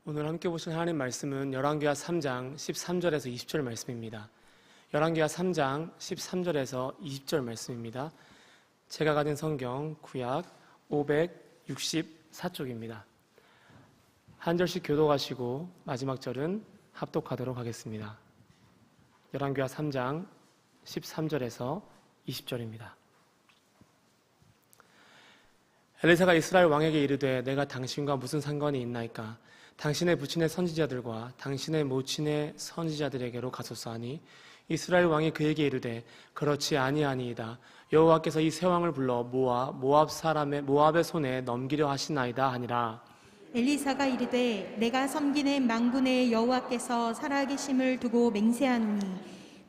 오늘 함께 보실 하나님 말씀은 열왕기하 3장 13절에서 20절 말씀입니다. 열왕기하 3장 13절에서 20절 말씀입니다. 제가 가진 성경 구약 564쪽입니다. 한 절씩 교독하시고 마지막 절은 합독하도록 하겠습니다. 열왕기하 3장 13절에서 20절입니다. 엘리사가 이스라엘 왕에게 이르되 내가 당신과 무슨 상관이 있나이까? 당신의 부친의 선지자들과 당신의 모친의 선지자들에게로 가소서 하니 이스라엘 왕이 그에게 이르되 그렇지 아니하니이다. 여호와께서 이 세 왕을 불러 모압의 손에 넘기려 하시나이다 하니라. 엘리사가 이르되 내가 섬기는 망군의 여호와께서 살아계심을 두고 맹세하노니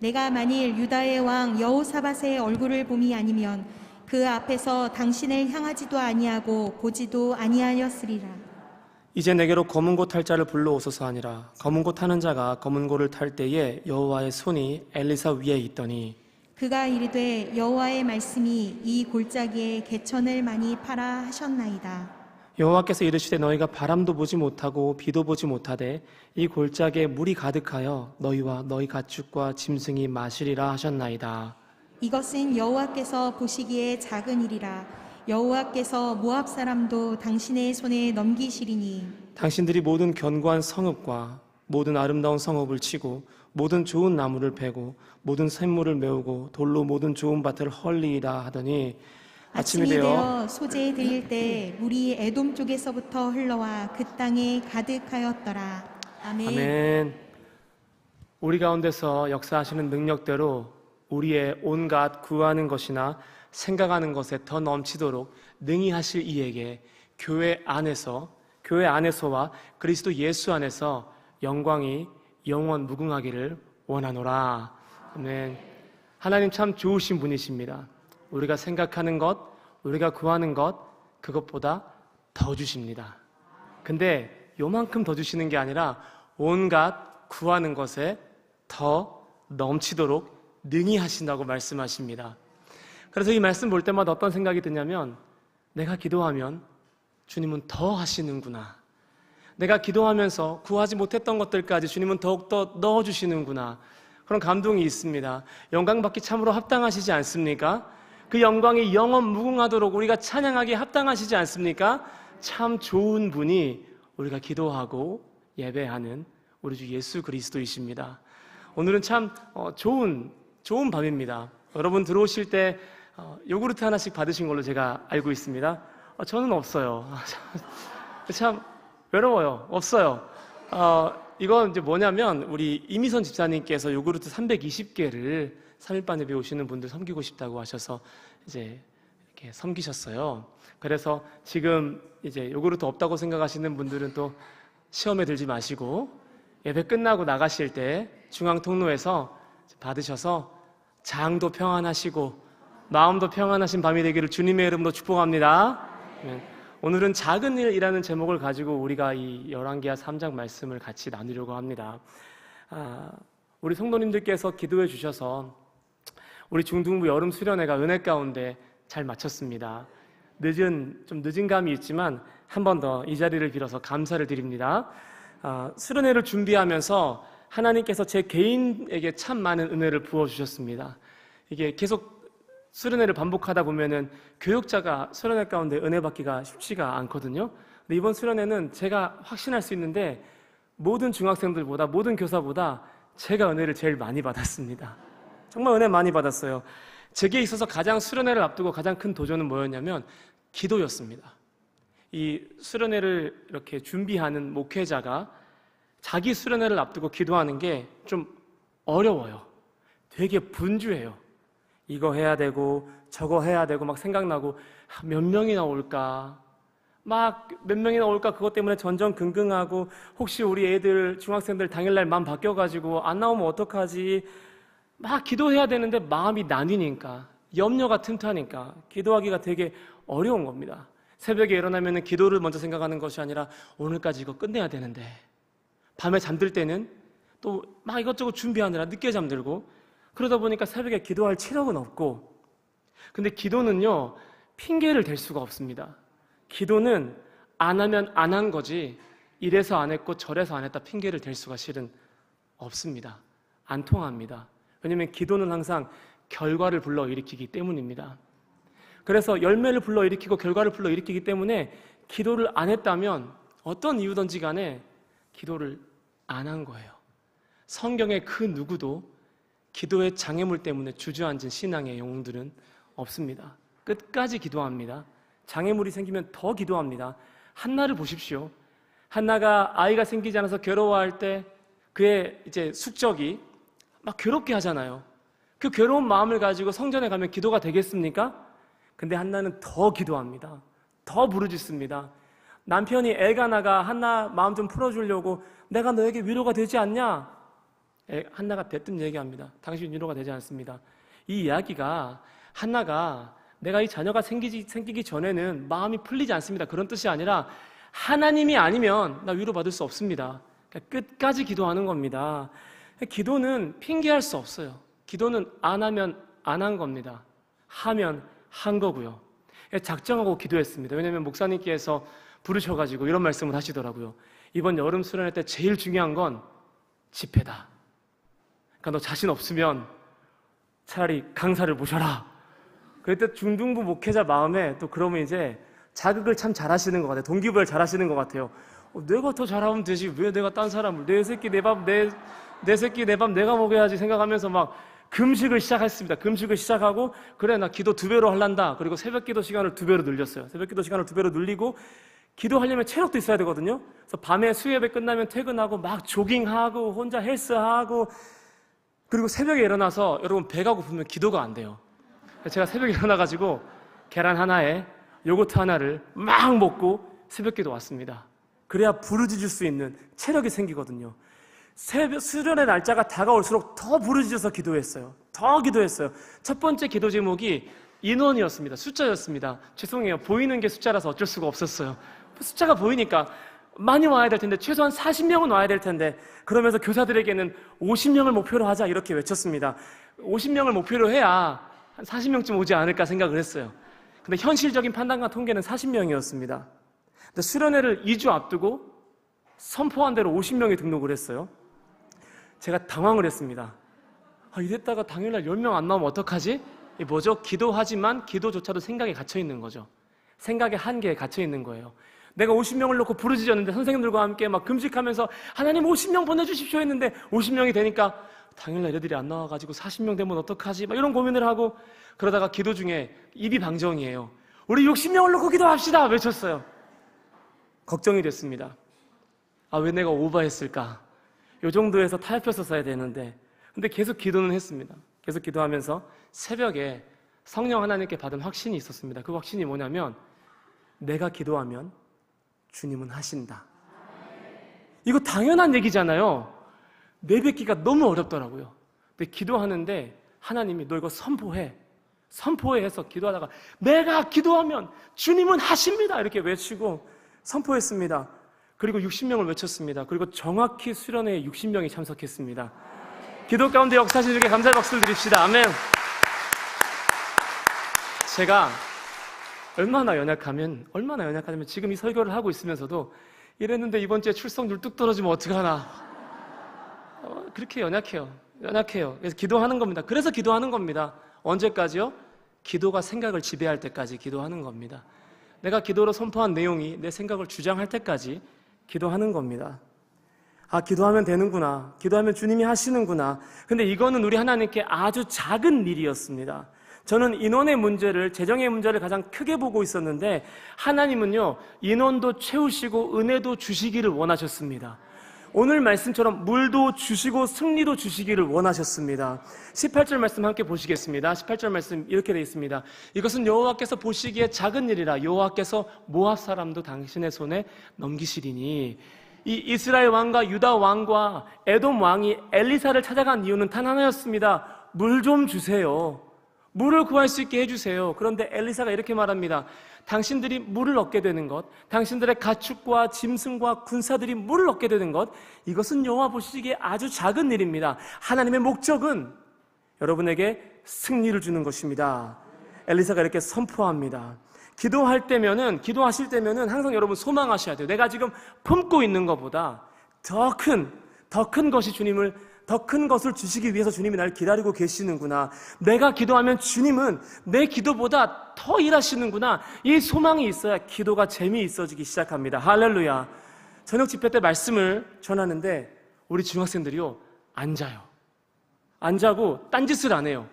내가 만일 유다의 왕 여호사밧의 얼굴을 봄이 아니면 그 앞에서 당신을 향하지도 아니하고 보지도 아니하였으리라. 이제 내게로 검은 고 탈 자를 불러오소서 하니라. 검은 고 타는 자가 검은 고를 탈 때에 여호와의 손이 엘리사 위에 있더니 그가 이르되 여호와의 말씀이 이 골짜기에 개천을 많이 파라 하셨나이다. 여호와께서 이르시되 너희가 바람도 보지 못하고 비도 보지 못하되 이 골짜기에 물이 가득하여 너희와 너희 가축과 짐승이 마시리라 하셨나이다. 이것은 여호와께서 보시기에 작은 일이라. 여호와께서 모압 사람도 당신의 손에 넘기시리니 당신들이 모든 견고한 성읍과 모든 아름다운 성읍을 치고 모든 좋은 나무를 베고 모든 샘물을 메우고 돌로 모든 좋은 밭을 헐리이다 하더니 아침이 되어 소재에 들릴 때 물이 에돔 쪽에서부터 흘러와 그 땅에 가득하였더라. 아멘. 아멘. 우리 가운데서 역사하시는 능력대로 우리의 온갖 구하는 것이나 생각하는 것에 더 넘치도록 능히 하실 이에게 교회 안에서와 그리스도 예수 안에서 영광이 영원 무궁하기를 원하노라. 아멘. 하나님 참 좋으신 분이십니다. 우리가 생각하는 것, 우리가 구하는 것, 그것보다 더 주십니다. 근데 요만큼 더 주시는 게 아니라 온갖 구하는 것에 더 넘치도록 능히 하신다고 말씀하십니다. 그래서 이 말씀 볼 때마다 어떤 생각이 드냐면 내가 기도하면 주님은 더 하시는구나. 내가 기도하면서 구하지 못했던 것들까지 주님은 더욱더 넣어주시는구나. 그런 감동이 있습니다. 영광받기 참으로 합당하시지 않습니까? 그 영광이 영원 무궁하도록 우리가 찬양하기에 합당하시지 않습니까? 참 좋은 분이 우리가 기도하고 예배하는 우리 주 예수 그리스도이십니다. 오늘은 참 좋은 밤입니다. 여러분 들어오실 때 요구르트 하나씩 받으신 걸로 제가 알고 있습니다. 저는 없어요. 참 외로워요. 없어요. 이건 이제 뭐냐면 우리 이미선 집사님께서 요구르트 320개를 3일반 예배 오시는 분들 섬기고 싶다고 하셔서 이제 이렇게 섬기셨어요. 그래서 지금 이제 요구르트 없다고 생각하시는 분들은 또 시험에 들지 마시고 예배 끝나고 나가실 때 중앙 통로에서 받으셔서 장도 평안하시고 마음도 평안하신 밤이 되기를 주님의 이름으로 축복합니다. 오늘은 작은 일이라는 제목을 가지고 우리가 이 열왕기하 3장 말씀을 같이 나누려고 합니다. 우리 성도님들께서 기도해 주셔서 우리 중등부 여름 수련회가 은혜 가운데 잘 마쳤습니다. 좀 늦은 감이 있지만 한 번 더 이 자리를 빌어서 감사를 드립니다. 수련회를 준비하면서 하나님께서 제 개인에게 참 많은 은혜를 부어주셨습니다. 이게 계속 수련회를 반복하다 보면은 교육자가 수련회 가운데 은혜 받기가 쉽지가 않거든요. 근데 이번 수련회는 제가 확신할 수 있는데 모든 중학생들보다 모든 교사보다 제가 은혜를 제일 많이 받았습니다. 정말 은혜 많이 받았어요. 제게 있어서 가장 수련회를 앞두고 가장 큰 도전은 뭐였냐면 기도였습니다. 이 수련회를 이렇게 준비하는 목회자가 자기 수련회를 앞두고 기도하는 게 좀 어려워요. 되게 분주해요. 이거 해야 되고 저거 해야 되고 막 생각나고 몇 명이나 올까? 막 몇 명이나 올까? 그것 때문에 전전긍긍하고 혹시 우리 애들 중학생들 당일날 마음 바뀌어가지고 안 나오면 어떡하지? 막 기도해야 되는데 마음이 나뉘니까 염려가 틈타니까 기도하기가 되게 어려운 겁니다. 새벽에 일어나면 기도를 먼저 생각하는 것이 아니라 오늘까지 이거 끝내야 되는데 밤에 잠들 때는 또 막 이것저것 준비하느라 늦게 잠들고 그러다 보니까 새벽에 기도할 체력은 없고 근데 기도는요 핑계를 댈 수가 없습니다. 기도는 안 하면 안 한 거지 이래서 안 했고 저래서 안 했다 핑계를 댈 수가 실은 없습니다. 안 통합니다. 왜냐하면 기도는 항상 결과를 불러일으키기 때문입니다. 그래서 열매를 불러일으키고 결과를 불러일으키기 때문에 기도를 안 했다면 어떤 이유든지 간에 기도를 안 한 거예요. 성경의 그 누구도 기도의 장애물 때문에 주저앉은 신앙의 영웅들은 없습니다. 끝까지 기도합니다. 장애물이 생기면 더 기도합니다. 한나를 보십시오. 한나가 아이가 생기지 않아서 괴로워할 때 그의 이제 숙적이 막 괴롭게 하잖아요. 그 괴로운 마음을 가지고 성전에 가면 기도가 되겠습니까? 근데 한나는 더 기도합니다. 더 부르짖습니다. 남편이 엘가나가 한나 마음 좀 풀어주려고 내가 너에게 위로가 되지 않냐? 한나가 대뜸 얘기합니다. 당신 위로가 되지 않습니다. 이 이야기가 한나가 내가 이 자녀가 생기기 전에는 마음이 풀리지 않습니다. 그런 뜻이 아니라 하나님이 아니면 나 위로받을 수 없습니다. 그러니까 끝까지 기도하는 겁니다. 기도는 핑계할 수 없어요. 기도는 안 하면 안 한 겁니다. 하면 한 거고요. 작정하고 기도했습니다. 왜냐하면 목사님께서 부르셔가지고 이런 말씀을 하시더라고요. 이번 여름 수련회 때 제일 중요한 건 집회다. 그러니까 너 자신 없으면 차라리 강사를 모셔라. 그때 중등부 목회자 마음에 또 그러면 이제 자극을 참 잘하시는 것 같아요. 동기부여를 잘하시는 것 같아요. 내가 더 잘하면 되지 왜 내가 딴 사람을 내 새끼 내 밥 내가 먹어야지 생각하면서 막 금식을 시작했습니다. 금식을 시작하고 그래 나 기도 2배로 할란다. 그리고 새벽 기도 시간을 2배로 늘렸어요. 새벽 기도 시간을 2배로 늘리고 기도하려면 체력도 있어야 되거든요. 그래서 밤에 수요예배 끝나면 퇴근하고 막 조깅하고 혼자 헬스하고 그리고 새벽에 일어나서 여러분 배가 고프면 기도가 안 돼요. 제가 새벽에 일어나가지고 계란 하나에 요거트 하나를 막 먹고 새벽 기도 왔습니다. 그래야 부르짖을 수 있는 체력이 생기거든요. 수련의 날짜가 다가올수록 더 부르짖어서 기도했어요. 더 기도했어요. 첫 번째 기도 제목이 인원이었습니다. 숫자였습니다. 죄송해요. 보이는 게 숫자라서 어쩔 수가 없었어요. 숫자가 보이니까 많이 와야 될 텐데 최소한 40명은 와야 될 텐데 그러면서 교사들에게는 50명을 목표로 하자 이렇게 외쳤습니다. 50명을 목표로 해야 한 40명쯤 오지 않을까 생각을 했어요. 근데 현실적인 판단과 통계는 40명이었습니다. 근데 수련회를 2주 앞두고 선포한 대로 50명이 등록을 했어요. 제가 당황을 했습니다. 이랬다가 당일날 10명 안 나오면 어떡하지? 이게 뭐죠? 기도하지만 기도조차도 생각에 갇혀있는 거죠. 생각의 한계에 갇혀있는 거예요. 내가 50명을 놓고 부르짖었는데 선생님들과 함께 막 금식하면서 하나님 50명 보내주십시오 했는데 50명이 되니까 당일날 애들이 안 나와가지고 40명 되면 어떡하지? 막 이런 고민을 하고 그러다가 기도 중에 입이 방정이에요. 우리 60명을 놓고 기도합시다 외쳤어요. 걱정이 됐습니다. 왜 내가 오버했을까? 요 정도에서 타협해서 써야 되는데 근데 계속 기도는 했습니다. 계속 기도하면서 새벽에 성령 하나님께 받은 확신이 있었습니다. 그 확신이 뭐냐면 내가 기도하면 주님은 하신다. 이거 당연한 얘기잖아요. 내뱉기가 너무 어렵더라고요. 근데 기도하는데 하나님이 너 이거 선포해 해서 기도하다가 내가 기도하면 주님은 하십니다 이렇게 외치고 선포했습니다. 그리고 60명을 외쳤습니다. 그리고 정확히 수련회에 60명이 참석했습니다. 기도 가운데 역사하신 주께 감사의 박수를 드립시다. 아멘. 제가 얼마나 연약하면 지금 이 설교를 하고 있으면서도 이랬는데 이번 주에 출석률 뚝 떨어지면 어떡하나. 그렇게 연약해요. 그래서 기도하는 겁니다. 그래서 기도하는 겁니다. 언제까지요? 기도가 생각을 지배할 때까지 기도하는 겁니다. 내가 기도로 선포한 내용이 내 생각을 주장할 때까지 기도하는 겁니다. 기도하면 되는구나. 기도하면 주님이 하시는구나. 근데 이거는 우리 하나님께 아주 작은 일이었습니다. 저는 인원의 문제를, 재정의 문제를 가장 크게 보고 있었는데 하나님은요, 인원도 채우시고 은혜도 주시기를 원하셨습니다. 오늘 말씀처럼 물도 주시고 승리도 주시기를 원하셨습니다. 18절 말씀 함께 보시겠습니다. 18절 말씀 이렇게 되어 있습니다. 이것은 여호와께서 보시기에 작은 일이라 여호와께서 모압 사람도 당신의 손에 넘기시리니. 이 이스라엘 왕과 유다 왕과 에돔 왕이 엘리사를 찾아간 이유는 단 하나였습니다. 물 좀 주세요. 물을 구할 수 있게 해주세요. 그런데 엘리사가 이렇게 말합니다. 당신들이 물을 얻게 되는 것, 당신들의 가축과 짐승과 군사들이 물을 얻게 되는 것, 이것은 여호와 보시기에 아주 작은 일입니다. 하나님의 목적은 여러분에게 승리를 주는 것입니다. 엘리사가 이렇게 선포합니다. 기도하실 때면은 항상 여러분 소망하셔야 돼요. 내가 지금 품고 있는 것보다 더 큰 것을 주시기 위해서 주님이 나를 기다리고 계시는구나. 내가 기도하면 주님은 내 기도보다 더 일하시는구나. 이 소망이 있어야 기도가 재미있어지기 시작합니다. 할렐루야. 저녁 집회 때 말씀을 전하는데 우리 중학생들이요, 안 자요. 안 자고 딴짓을 안 해요.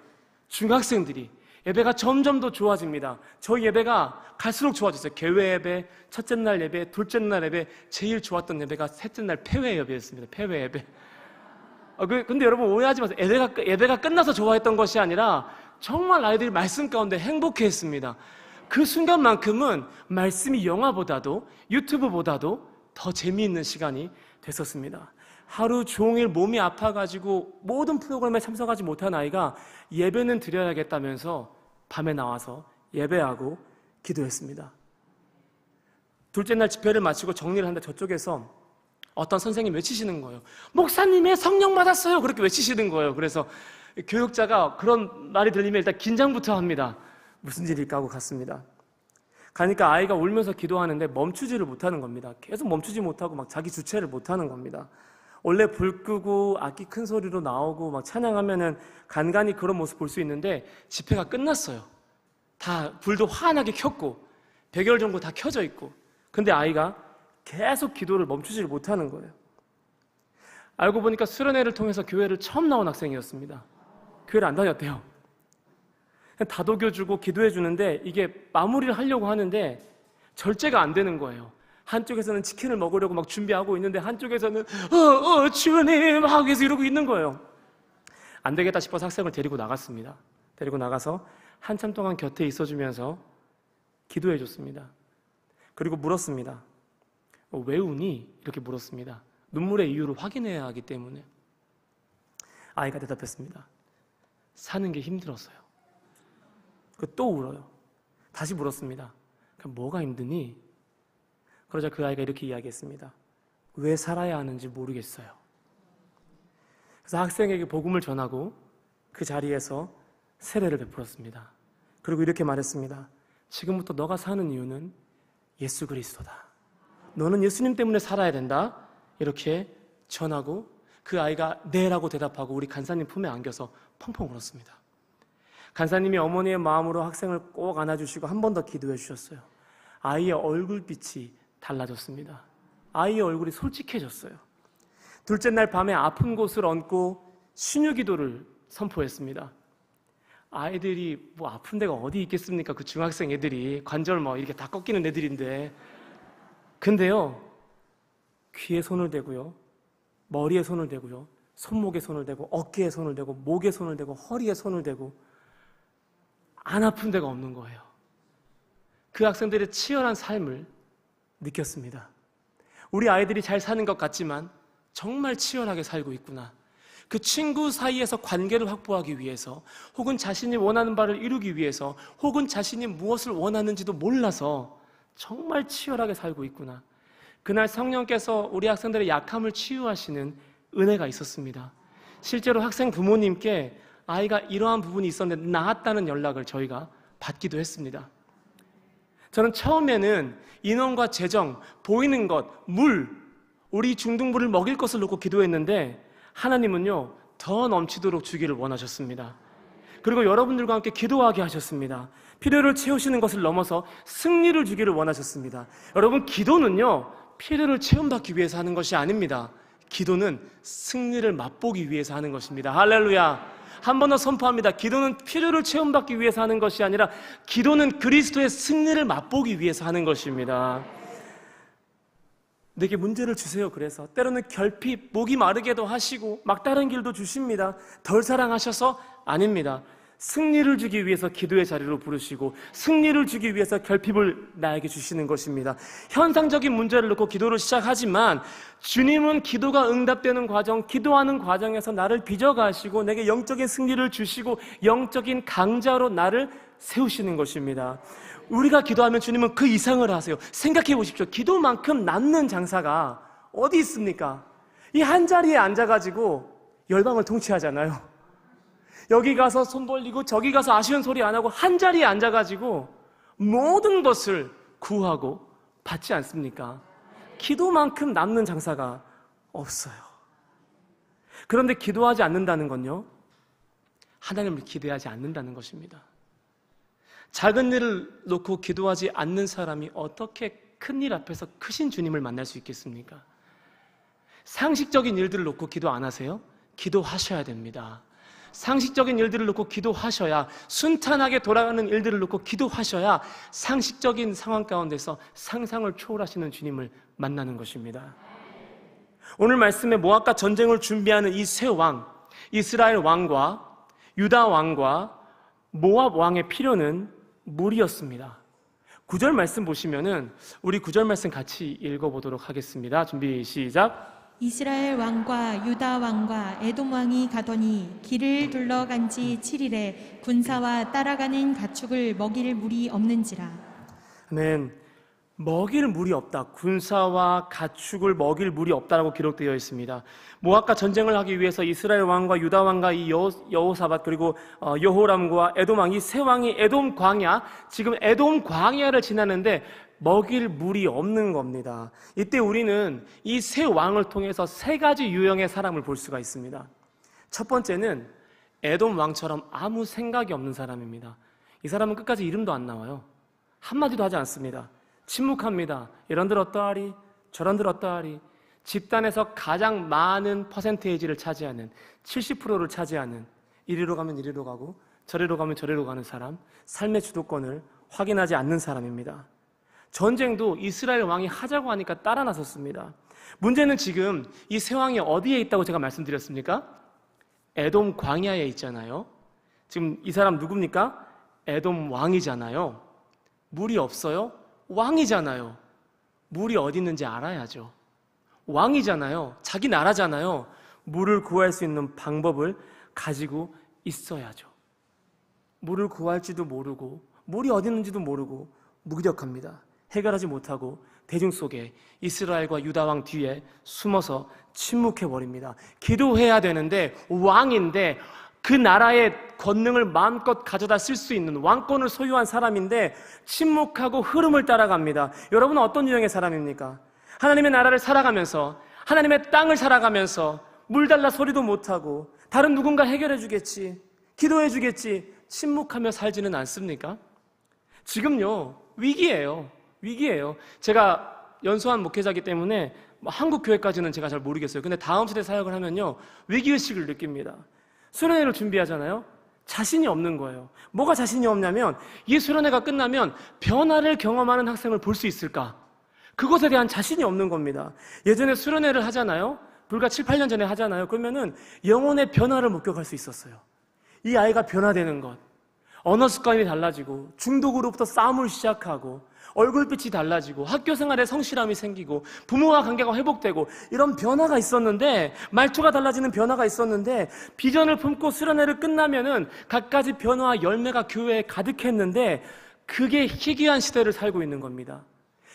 중학생들이. 예배가 점점 더 좋아집니다. 저희 예배가 갈수록 좋아졌어요. 개회 예배, 첫째 날 예배, 둘째 날 예배, 제일 좋았던 예배가 셋째 날 폐회 예배였습니다. 폐회 예배. 근데 여러분 오해하지 마세요. 예배가 끝나서 좋아했던 것이 아니라 정말 아이들이 말씀 가운데 행복해했습니다. 그 순간만큼은 말씀이 영화보다도 유튜브보다도 더 재미있는 시간이 됐었습니다. 하루 종일 몸이 아파가지고 모든 프로그램에 참석하지 못한 아이가 예배는 드려야겠다면서 밤에 나와서 예배하고 기도했습니다. 둘째 날 집회를 마치고 정리를 하는데 저쪽에서 어떤 선생님이 외치시는 거예요. 목사님의 성령 받았어요. 그렇게 외치시는 거예요. 그래서 교육자가 그런 말이 들리면 일단 긴장부터 합니다. 무슨 일일까 하고 갔습니다. 가니까 아이가 울면서 기도하는데 멈추지를 못하는 겁니다. 계속 멈추지 못하고 막 자기 주체를 못하는 겁니다. 원래 불 끄고 악기 큰 소리로 나오고 막 찬양하면은 간간히 그런 모습 볼 수 있는데 집회가 끝났어요. 다 불도 환하게 켰고 백열 전구 다 켜져 있고, 근데 아이가 계속 기도를 멈추지를 못하는 거예요. 알고 보니까 수련회를 통해서 교회를 처음 나온 학생이었습니다. 교회를 안 다녔대요. 다독여주고 기도해주는데 이게 마무리를 하려고 하는데 절제가 안 되는 거예요. 한쪽에서는 치킨을 먹으려고 막 준비하고 있는데 한쪽에서는 주님 하고 계속 이러고 있는 거예요. 안 되겠다 싶어서 학생을 데리고 나갔습니다. 데리고 나가서 한참 동안 곁에 있어주면서 기도해 줬습니다. 그리고 물었습니다. 왜 우니? 이렇게 물었습니다. 눈물의 이유를 확인해야 하기 때문에. 아이가 대답했습니다. 사는 게 힘들었어요. 또 울어요. 다시 물었습니다. 그럼 뭐가 힘드니? 그러자 그 아이가 이렇게 이야기했습니다. 왜 살아야 하는지 모르겠어요. 그래서 학생에게 복음을 전하고 그 자리에서 세례를 베풀었습니다. 그리고 이렇게 말했습니다. 지금부터 너가 사는 이유는 예수 그리스도다. 너는 예수님 때문에 살아야 된다. 이렇게 전하고 그 아이가 네라고 대답하고 우리 간사님 품에 안겨서 펑펑 울었습니다. 간사님이 어머니의 마음으로 학생을 꼭 안아주시고 한 번 더 기도해 주셨어요. 아이의 얼굴빛이 달라졌습니다. 아이의 얼굴이 솔직해졌어요. 둘째 날 밤에 아픈 곳을 얹고 신유기도를 선포했습니다. 아이들이 뭐 아픈 데가 어디 있겠습니까? 그 중학생 애들이 관절 뭐 이렇게 다 꺾이는 애들인데. 근데요, 귀에 손을 대고요, 머리에 손을 대고요, 손목에 손을 대고, 어깨에 손을 대고, 목에 손을 대고, 허리에 손을 대고 안 아픈 데가 없는 거예요. 그 학생들의 치열한 삶을 느꼈습니다. 우리 아이들이 잘 사는 것 같지만 정말 치열하게 살고 있구나. 그 친구 사이에서 관계를 확보하기 위해서, 혹은 자신이 원하는 바를 이루기 위해서, 혹은 자신이 무엇을 원하는지도 몰라서 정말 치열하게 살고 있구나. 그날 성령께서 우리 학생들의 약함을 치유하시는 은혜가 있었습니다. 실제로 학생 부모님께 아이가 이러한 부분이 있었는데 나았다는 연락을 저희가 받기도 했습니다. 저는 처음에는 인원과 재정, 보이는 것, 물, 우리 중등부를 먹일 것을 놓고 기도했는데 하나님은요, 더 넘치도록 주기를 원하셨습니다. 그리고 여러분들과 함께 기도하게 하셨습니다. 필요를 채우시는 것을 넘어서 승리를 주기를 원하셨습니다. 여러분, 기도는요, 필요를 체험받기 위해서 하는 것이 아닙니다. 기도는 승리를 맛보기 위해서 하는 것입니다. 할렐루야. 한 번 더 선포합니다. 기도는 필요를 체험받기 위해서 하는 것이 아니라 기도는 그리스도의 승리를 맛보기 위해서 하는 것입니다. 내게 문제를 주세요. 그래서 때로는 결핍, 목이 마르게도 하시고 막다른 길도 주십니다. 덜 사랑하셔서? 아닙니다. 승리를 주기 위해서 기도의 자리로 부르시고 승리를 주기 위해서 결핍을 나에게 주시는 것입니다. 현상적인 문제를 놓고 기도를 시작하지만 주님은 기도가 응답되는 과정, 기도하는 과정에서 나를 빚어가시고 내게 영적인 승리를 주시고 영적인 강자로 나를 세우시는 것입니다. 우리가 기도하면 주님은 그 이상을 하세요. 생각해 보십시오. 기도만큼 남는 장사가 어디 있습니까? 이 한 자리에 앉아가지고 열방을 통치하잖아요. 여기 가서 손 벌리고 저기 가서 아쉬운 소리 안 하고 한 자리에 앉아가지고 모든 것을 구하고 받지 않습니까? 기도만큼 남는 장사가 없어요. 그런데 기도하지 않는다는 건요, 하나님을 기대하지 않는다는 것입니다. 작은 일을 놓고 기도하지 않는 사람이 어떻게 큰 일 앞에서 크신 주님을 만날 수 있겠습니까? 상식적인 일들을 놓고 기도 안 하세요? 기도하셔야 됩니다. 상식적인 일들을 놓고 기도하셔야, 순탄하게 돌아가는 일들을 놓고 기도하셔야 상식적인 상황 가운데서 상상을 초월하시는 주님을 만나는 것입니다. 오늘 말씀에 모압과 전쟁을 준비하는 이 세 왕, 이스라엘 왕과 유다 왕과 모압 왕의 필요는 물이었습니다. 9절 말씀 보시면은 우리 9절 말씀 같이 읽어보도록 하겠습니다. 준비 시작. 이스라엘 왕과 유다 왕과 에돔 왕이 가더니 길을 둘러간 지 7일에 군사와 따라가는 가축을 먹일 물이 없는지라. 아멘. 먹일 물이 없다. 군사와 가축을 먹일 물이 없다라고 기록되어 있습니다. 모압과 전쟁을 하기 위해서 이스라엘 왕과 유다 왕과 이 여호사밧 그리고 여호람과 에돔 왕, 이 세 왕이 에돔 광야, 지금 에돔 광야를 지나는데 먹일 물이 없는 겁니다. 이때 우리는 이 세 왕을 통해서 세 가지 유형의 사람을 볼 수가 있습니다. 첫 번째는 에돔 왕처럼 아무 생각이 없는 사람입니다. 이 사람은 끝까지 이름도 안 나와요. 한마디도 하지 않습니다. 침묵합니다. 이런들 어떠하리 저런들 어떠하리. 집단에서 가장 많은 퍼센테이지를 차지하는, 70%를 차지하는, 이리로 가면 이리로 가고 저리로 가면 저리로 가는 사람, 삶의 주도권을 확인하지 않는 사람입니다. 전쟁도 이스라엘 왕이 하자고 하니까 따라 나섰습니다. 문제는 지금 이 세 왕이 어디에 있다고 제가 말씀드렸습니까? 에돔 광야에 있잖아요. 지금 이 사람 누굽니까? 에돔 왕이잖아요. 물이 없어요? 왕이잖아요. 물이 어디 있는지 알아야죠. 왕이잖아요. 자기 나라잖아요. 물을 구할 수 있는 방법을 가지고 있어야죠. 물을 구할지도 모르고 물이 어디 있는지도 모르고 무기력합니다. 해결하지 못하고 대중 속에 이스라엘과 유다 왕 뒤에 숨어서 침묵해버립니다. 기도해야 되는데, 왕인데 그 나라의 권능을 마음껏 가져다 쓸 수 있는 왕권을 소유한 사람인데 침묵하고 흐름을 따라갑니다. 여러분은 어떤 유형의 사람입니까? 하나님의 나라를 살아가면서, 하나님의 땅을 살아가면서 물 달라 소리도 못하고 다른 누군가 해결해 주겠지, 기도해 주겠지, 침묵하며 살지는 않습니까? 지금요, 위기예요. 제가 연수한 목회자이기 때문에 한국 교회까지는 제가 잘 모르겠어요. 근데 다음 세대 사역을 하면요, 위기의식을 느낍니다. 수련회를 준비하잖아요. 자신이 없는 거예요. 뭐가 자신이 없냐면, 이 수련회가 끝나면 변화를 경험하는 학생을 볼 수 있을까? 그것에 대한 자신이 없는 겁니다. 예전에 수련회를 하잖아요. 불과 7, 8년 전에 하잖아요. 그러면은 영혼의 변화를 목격할 수 있었어요. 이 아이가 변화되는 것, 언어 습관이 달라지고 중독으로부터 싸움을 시작하고 얼굴빛이 달라지고 학교 생활에 성실함이 생기고 부모와 관계가 회복되고 이런 변화가 있었는데, 말투가 달라지는 변화가 있었는데, 비전을 품고 수련회를 끝나면은 갖가지 변화와 열매가 교회에 가득했는데, 그게 희귀한 시대를 살고 있는 겁니다.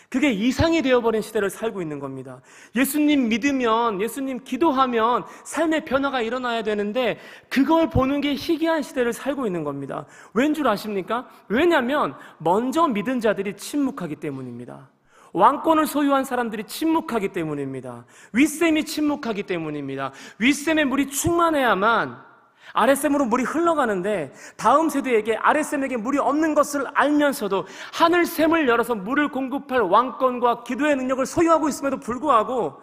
그게 이상이 되어버린 시대를 살고 있는 겁니다. 예수님 믿으면, 예수님 기도하면 삶의 변화가 일어나야 되는데 그걸 보는 게 희귀한 시대를 살고 있는 겁니다. 왠 줄 아십니까? 왜냐하면 먼저 믿은 자들이 침묵하기 때문입니다. 왕권을 소유한 사람들이 침묵하기 때문입니다. 윗셈이 침묵하기 때문입니다. 윗셈에 물이 충만해야만 아랫셈으로 물이 흘러가는데, 다음 세대에게 아랫셈에게 물이 없는 것을 알면서도 하늘샘을 열어서 물을 공급할 왕권과 기도의 능력을 소유하고 있음에도 불구하고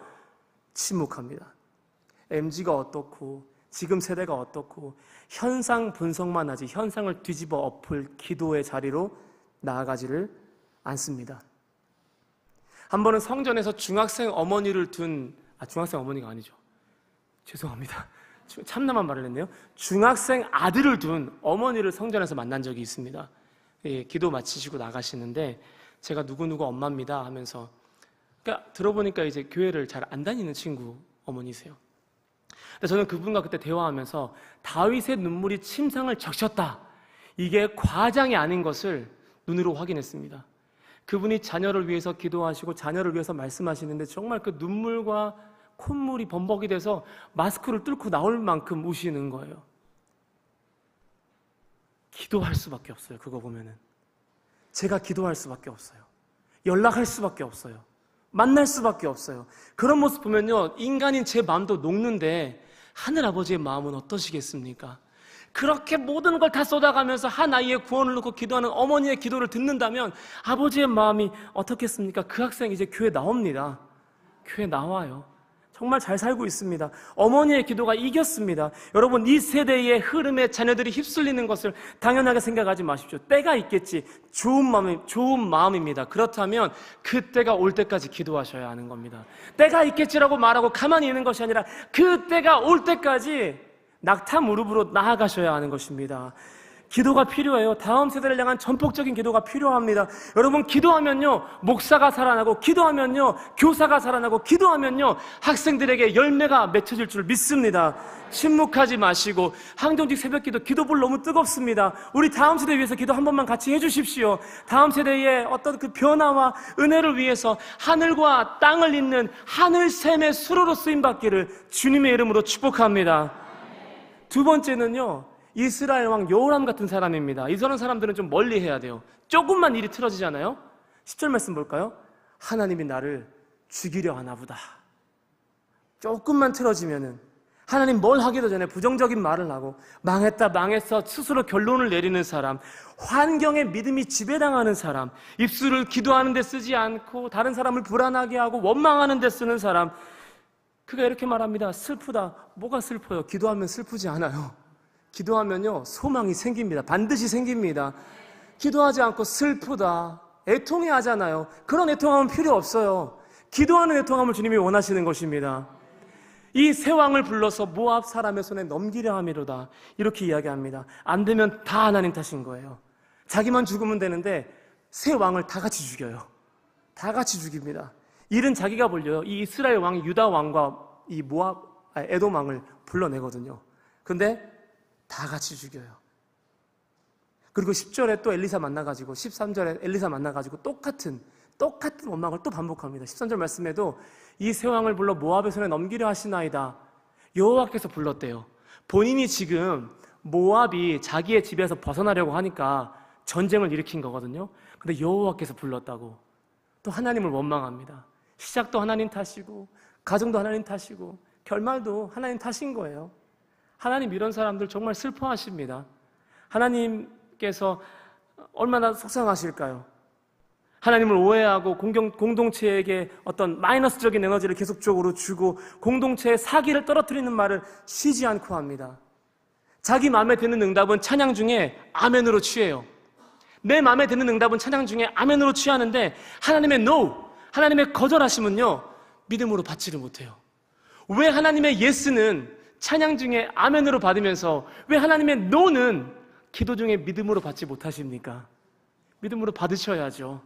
침묵합니다. MG가 어떻고 지금 세대가 어떻고 현상 분석만 하지 현상을 뒤집어 엎을 기도의 자리로 나아가지를 않습니다. 한 번은 성전에서 중학생 어머니를 둔, 중학생 어머니가 아니죠, 죄송합니다, 참나만 말을 했네요. 중학생 아들을 둔 어머니를 성전에서 만난 적이 있습니다. 예, 기도 마치시고 나가시는데 제가 누구누구 엄마입니다 하면서, 그러니까 들어보니까 이제 교회를 잘 안 다니는 친구 어머니세요. 근데 저는 그분과 그때 대화하면서 다윗의 눈물이 침상을 적셨다, 이게 과장이 아닌 것을 눈으로 확인했습니다. 그분이 자녀를 위해서 기도하시고 자녀를 위해서 말씀하시는데 정말 그 눈물과 콧물이 범벅이 돼서 마스크를 뚫고 나올 만큼 우시는 거예요. 기도할 수밖에 없어요. 그거 보면은 제가 기도할 수밖에 없어요. 연락할 수밖에 없어요. 만날 수밖에 없어요. 그런 모습 보면요, 인간인 제 마음도 녹는데 하늘 아버지의 마음은 어떠시겠습니까? 그렇게 모든 걸 다 쏟아가면서 한 아이의 구원을 놓고 기도하는 어머니의 기도를 듣는다면 아버지의 마음이 어떻겠습니까? 그 학생이 이제 교회 나옵니다. 교회 나와요. 정말 잘 살고 있습니다. 어머니의 기도가 이겼습니다. 여러분, 이 세대의 흐름에 자녀들이 휩쓸리는 것을 당연하게 생각하지 마십시오. 때가 있겠지. 좋은 마음입니다. 그렇다면 그 때가 올 때까지 기도하셔야 하는 겁니다. 때가 있겠지라고 말하고 가만히 있는 것이 아니라 그 때가 올 때까지 낙타 무릎으로 나아가셔야 하는 것입니다. 기도가 필요해요. 다음 세대를 향한 전폭적인 기도가 필요합니다. 여러분, 기도하면요, 목사가 살아나고, 기도하면요, 교사가 살아나고, 기도하면요, 학생들에게 열매가 맺혀질 줄 믿습니다. 침묵하지 마시고, 항정직 새벽기도, 기도불 너무 뜨겁습니다. 우리 다음 세대 위해서 기도 한 번만 같이 해주십시오. 다음 세대의 어떤 그 변화와 은혜를 위해서 하늘과 땅을 잇는 하늘샘의 수로로 쓰임받기를 주님의 이름으로 축복합니다. 두 번째는요, 이스라엘 왕 여호람 같은 사람입니다. 이런 사람들은 좀 멀리 해야 돼요. 조금만 일이 틀어지잖아요. 10절 말씀 볼까요? 하나님이 나를 죽이려 하나 보다. 조금만 틀어지면은 하나님 뭘 하기도 전에 부정적인 말을 하고 망했다 망했어 스스로 결론을 내리는 사람, 환경에 믿음이 지배당하는 사람, 입술을 기도하는 데 쓰지 않고 다른 사람을 불안하게 하고 원망하는 데 쓰는 사람, 그가 이렇게 말합니다. 슬프다. 뭐가 슬퍼요? 기도하면 슬프지 않아요. 기도하면요, 소망이 생깁니다. 반드시 생깁니다. 기도하지 않고 슬프다, 애통해 하잖아요. 그런 애통함은 필요 없어요. 기도하는 애통함을 주님이 원하시는 것입니다. 이 새 왕을 불러서 모압 사람의 손에 넘기려 함이로다, 이렇게 이야기합니다. 안 되면 다 하나님 탓인 거예요. 자기만 죽으면 되는데 새 왕을 다 같이 죽여요. 다 같이 죽입니다. 일은 자기가 벌려요. 이 이스라엘 왕이 유다 왕과 이 에돔 왕을 불러내거든요. 근데 다 같이 죽여요. 그리고 10절에 또 엘리사 만나가지고 13절에 엘리사 만나가지고 똑같은 원망을 또 반복합니다. 13절 말씀에도 이 새 왕을 불러 모압의 손에 넘기려 하시나이다, 여호와께서 불렀대요. 본인이 지금 모압이 자기의 집에서 벗어나려고 하니까 전쟁을 일으킨 거거든요. 근데 여호와께서 불렀다고 또 하나님을 원망합니다. 시작도 하나님 탓이고 가정도 하나님 탓이고 결말도 하나님 탓인 거예요. 하나님 이런 사람들 정말 슬퍼하십니다. 하나님께서 얼마나 속상하실까요? 하나님을 오해하고 공동체에게 어떤 마이너스적인 에너지를 계속적으로 주고 공동체의 사기를 떨어뜨리는 말을 쉬지 않고 합니다. 자기 마음에 드는 응답은 찬양 중에 아멘으로 취해요. 내 마음에 드는 응답은 찬양 중에 아멘으로 취하는데 하나님의 no, 하나님의 거절하심은요, 믿음으로 받지를 못해요. 왜 하나님의 예스는 찬양 중에 아멘으로 받으면서 왜 하나님의 노는 기도 중에 믿음으로 받지 못하십니까? 믿음으로 받으셔야죠.